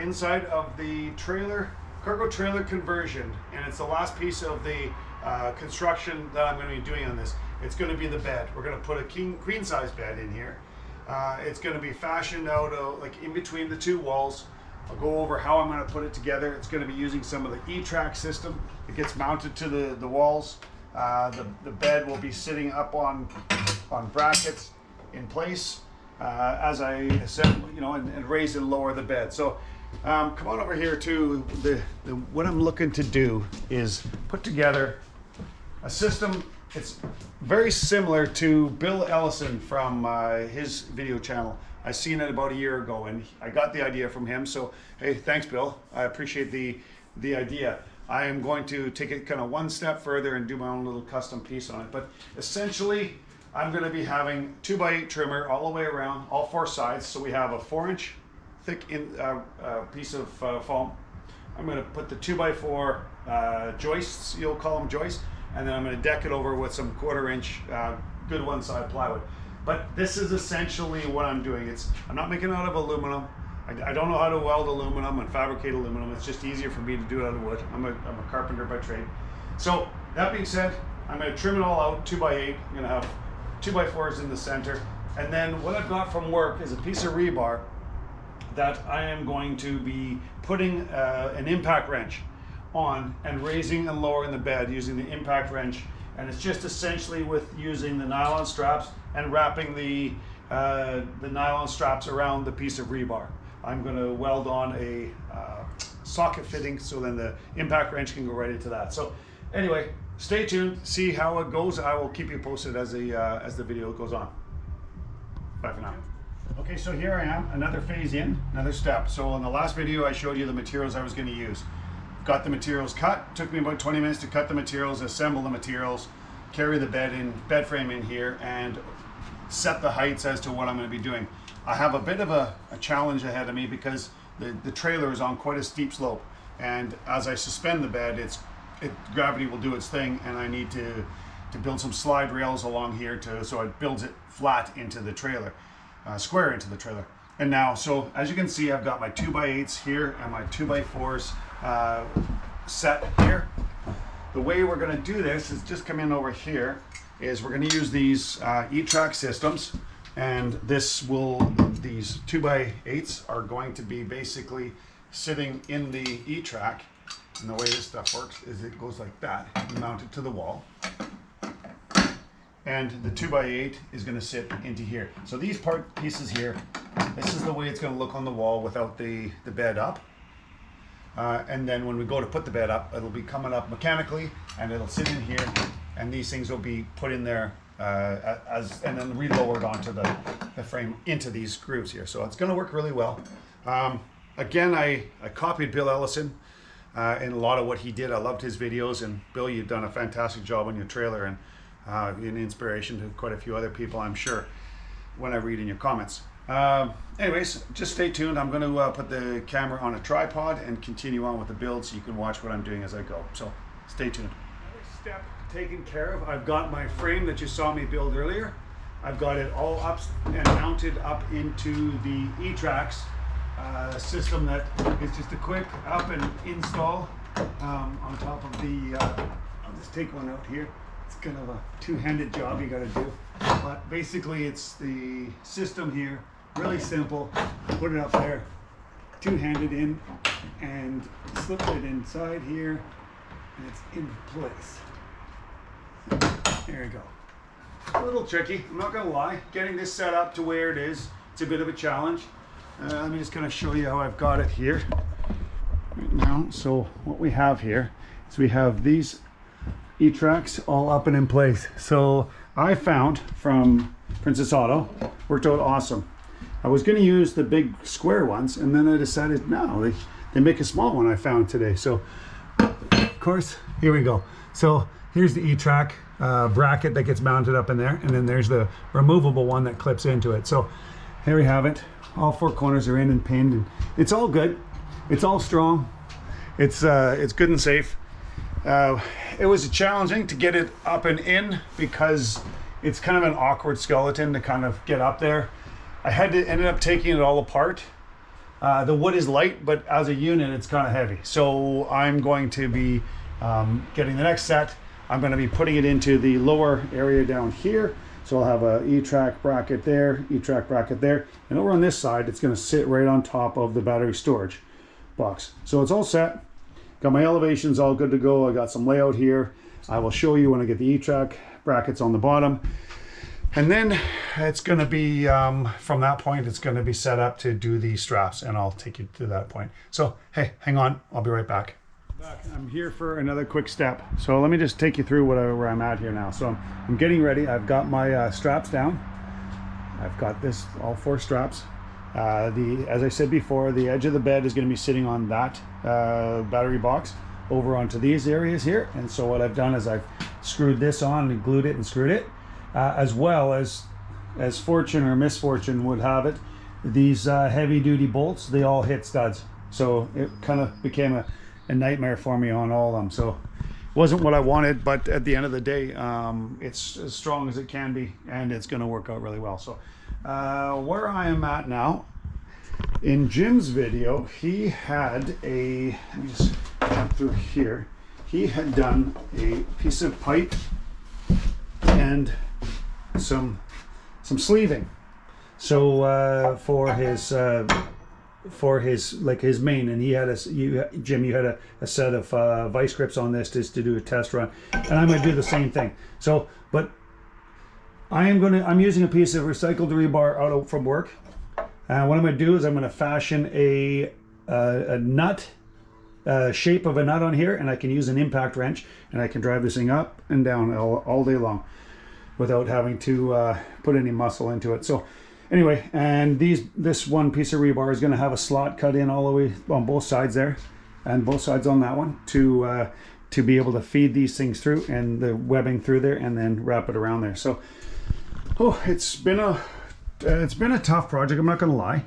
inside of the trailer, cargo trailer conversion, and it's the last piece of the construction that I'm going to be doing on this. It's going to be the bed. We're going to put a queen size bed in here. It's going to be fashioned out like in between the two walls. I'll go over how I'm going to put it together. It's going to be using some of the E-track system. It gets mounted to the walls. The bed will be sitting up on brackets in place as I assemble, and raise and lower the bed. So come on over here to what I'm looking to do is put together a system. It's very similar to Bill Ellison from his video channel. I seen it about a year ago and I got the idea from him. So, hey, thanks, Bill. I appreciate the idea. I am going to take it kind of one step further and do my own little custom piece on it. But essentially, I'm going to be having 2x8 trimmer all the way around, all four sides. So we have a 4-inch thick piece of foam. I'm going to put the 2x4 joists, you'll call them joists, and then I'm going to deck it over with some 1/4-inch good one side plywood. But this is essentially what I'm doing. I'm not making it out of aluminum. I don't know how to weld aluminum and fabricate aluminum. It's just easier for me to do it out of wood. I'm a carpenter by trade. So that being said, I'm going to trim it all out 2x8. I'm going to have 2x4s in the center. And then what I've got from work is a piece of rebar that I am going to be putting an impact wrench on and raising and lowering the bed using the impact wrench. And it's just essentially with using the nylon straps and wrapping the nylon straps around the piece of rebar. I'm going to weld on a socket fitting so then the impact wrench can go right into that. So anyway, stay tuned, see how it goes. I will keep you posted as the video goes on. Bye for now. Okay, so here I am, another phase in, another step. So in the last video I showed you the materials I was going to use. Got the materials cut, took me about 20 minutes to cut the materials, assemble the materials, carry the bed frame in here, and set the heights as to what I'm going to be doing. I have a bit of a challenge ahead of me because the trailer is on quite a steep slope, and as I suspend the bed, gravity will do its thing, and I need to build some slide rails along here so it builds it flat into the trailer, square into the trailer. And now, so as you can see, I've got my 2x8s here and my 2x4s set here. The way we're going to do this is just come in over here. Is we're going to use these E-track systems, and these 2x8s are going to be basically sitting in the E-track. And the way this stuff works is it goes like that, mounted to the wall. And the 2x8 is going to sit into here. So these pieces here, this is the way it's going to look on the wall without the bed up. And then when we go to put the bed up, it'll be coming up mechanically and it'll sit in here, and these things will be put in there and then relowered onto the frame into these grooves here. So it's going to work really well. Again, I copied Bill Ellison in a lot of what he did. I loved his videos, and Bill, you've done a fantastic job on your trailer, and an inspiration to quite a few other people, I'm sure, when I read in your comments. Anyways, just stay tuned. I'm going to put the camera on a tripod and continue on with the build so you can watch what I'm doing as I go. So stay tuned. Another step taken care of. I've got my frame that you saw me build earlier. I've got it all up and mounted up into the E-Tracks system that is just a quick up and install on top of the, I'll just take one out here. It's kind of a two-handed job you got to do. But basically it's the system here, really simple. Put it up there, two-handed in, and slip it inside here, and it's in place. There you go. A little tricky, I'm not gonna lie. Getting this set up to where it is, it's a bit of a challenge. Let me just kind of show you how I've got it here right now. So what we have here is we have these E-Tracks all up and in place. So I found from Princess Auto, worked out awesome. I was going to use the big square ones, and then I decided no, they make a small one I found today. So of course, here we go. So here's the E-Track bracket that gets mounted up in there, and then there's the removable one that clips into it. So here we have it. All four corners are in and pinned, and it's all good. It's all strong. It's good and safe. It was challenging to get it up and in because it's kind of an awkward skeleton to kind of get up there. I ended up taking it all apart The wood is light, but as a unit, it's kind of heavy. So I'm going to be getting the next set. I'm going to be putting it into the lower area down here. So I'll have a E-track bracket there, E-track bracket there. And over on this side, it's going to sit right on top of the battery storage box. So it's all set. Got my elevations all good to go. I got some layout here. I will show you when I get the E-track brackets on the bottom. And then it's going to be, from that point, it's going to be set up to do the straps, and I'll take you to that point. So, hey, hang on. I'll be right back. I'm here for another quick step. So let me just take you through where I'm at here now. So I'm getting ready. I've got my straps down. I've got this, all 4 straps. As I said before, the edge of the bed is going to be sitting on that battery box over onto these areas here. And so what I've done is I've screwed this on and glued it and screwed it. As well as fortune or misfortune would have it, these heavy duty bolts, they all hit studs. So it kind of became a nightmare for me on all of them. So it wasn't what I wanted, but at the end of the day, it's as strong as it can be, and it's going to work out really well. So where I am at now, in Jim's video, he had a, let me just jump through here. He had done a piece of pipe and some sleeving. So for his like his main, and he had Jim, you had a set of vice grips on this just to do a test run, and I'm going to do the same thing. So, but I'm using a piece of recycled rebar out from work, and what I'm going to do is I'm going to fashion a nut, shape of a nut on here, and I can use an impact wrench, and I can drive this thing up and down all day long without having to put any muscle into it. So anyway, and this one piece of rebar is going to have a slot cut in all the way on both sides there, and both sides on that one to be able to feed these things through, and the webbing through there, and then wrap it around there. So, it's been a tough project. I'm not going to lie.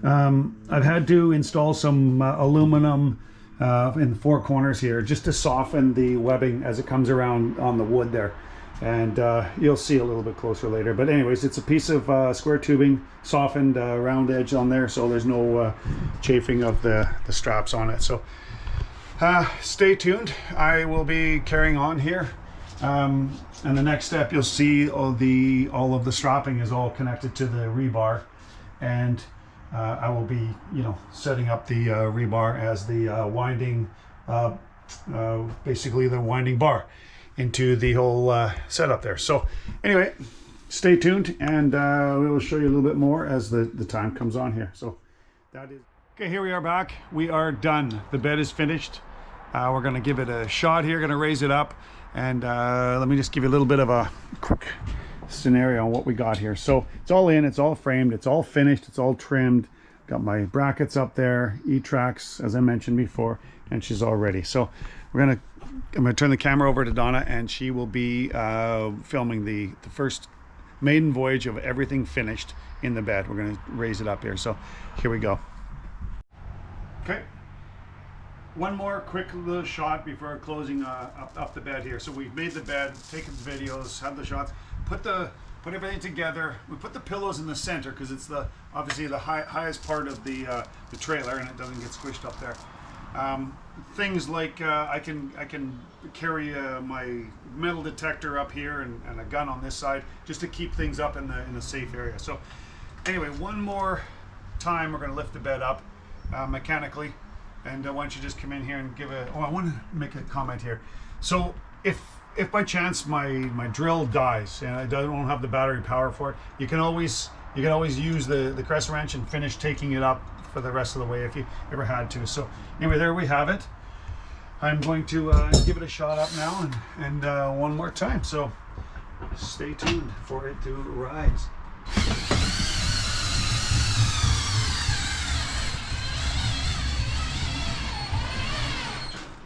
I've had to install some aluminum in the 4 corners here just to soften the webbing as it comes around on the wood there. And you'll see a little bit closer later. But anyways, it's a piece of square tubing, softened round edge on there, so there's no chafing of the straps on it. So stay tuned. I will be carrying on here. And the next step, you'll see all of the strapping is all connected to the rebar. And I will be, setting up the rebar as the winding, basically the winding bar into the whole setup there. So anyway, stay tuned, and we will show you a little bit more as the time comes on here. So that is okay. Here we are back. We are done. The bed is finished. We're going to give it a shot here, going to raise it up, and let me just give you a little bit of a quick scenario on what we got here. So it's all in, it's all framed, it's all finished, it's all trimmed. Got my brackets up there, E-tracks, as I mentioned before, and she's all ready. So I'm gonna turn the camera over to Donna, and she will be filming the first maiden voyage of everything finished in the bed. We're gonna raise it up here. So here we go. Okay. One more quick little shot before closing up the bed here. So we've made the bed, taken the videos, had the shots, put everything together. We put the pillows in the center because it's obviously the highest part of the trailer, and it doesn't get squished up there. Things like I can carry my metal detector up here and a gun on this side just to keep things up in a safe area. So anyway, one more time we're going to lift the bed up mechanically, and why don't you just come in here and I want to make a comment here. So if by chance my drill dies and I don't have the battery power for it, you can always use the crescent wrench and finish taking it up for the rest of the way if you ever had to. So anyway, there we have it. I'm going to give it a shot up now and one more time. So stay tuned for it to rise.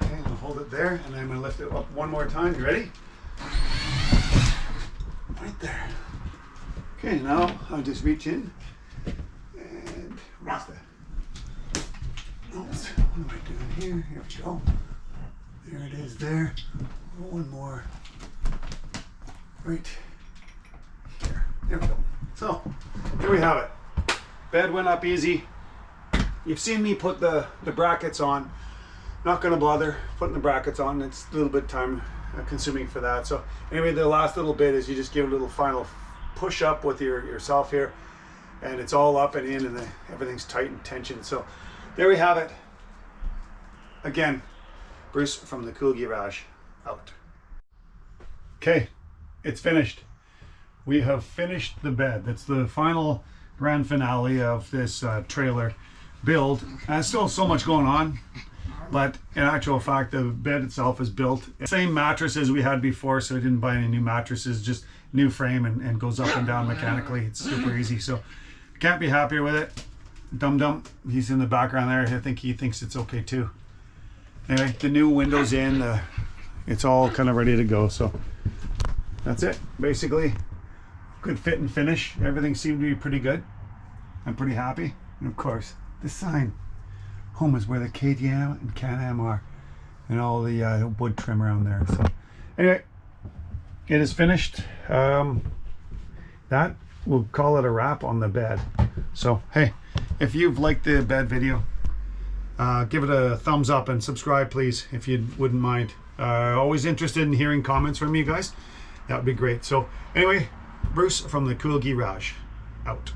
Okay, I'll hold it there, and I'm going to lift it up one more time. You ready? Right there. Okay, now I'll just reach in and raise that. What am I doing here? Here we go. There it is there. One more. Right here. There we go. So, here we have it. Bed went up easy. you've seen me put the brackets on. Not gonna bother putting the brackets on. It's a little bit time consuming for that. So anyway, the last little bit is you just give it a little final push up with yourself here, and it's all up and in, and everything's tight and tensioned. So there we have it. Again, Bruce from the Cool Geerage, out. Okay, it's finished. We have finished the bed. That's the final grand finale of this trailer build. And still so much going on, but in actual fact, the bed itself is built. Same mattress as we had before, so I didn't buy any new mattresses, just new frame and goes up and down mechanically. It's super easy, so can't be happier with it. Dum Dum, he's in the background there. I think he thinks it's okay too. Anyway, the new windows in, it's all kind of ready to go, so that's it. Basically, good fit and finish. Everything seemed to be pretty good. I'm pretty happy. And of course, the sign. Home is where the KTM and Can-Am are, and all the wood trim around there. So anyway, it is finished. That, we'll call it a wrap on the bed. So hey, if you've liked the bed video, give it a thumbs up and subscribe please, if you wouldn't mind. Always interested in hearing comments from you guys. That would be great. So anyway, Bruce from the Cool Geerage, out.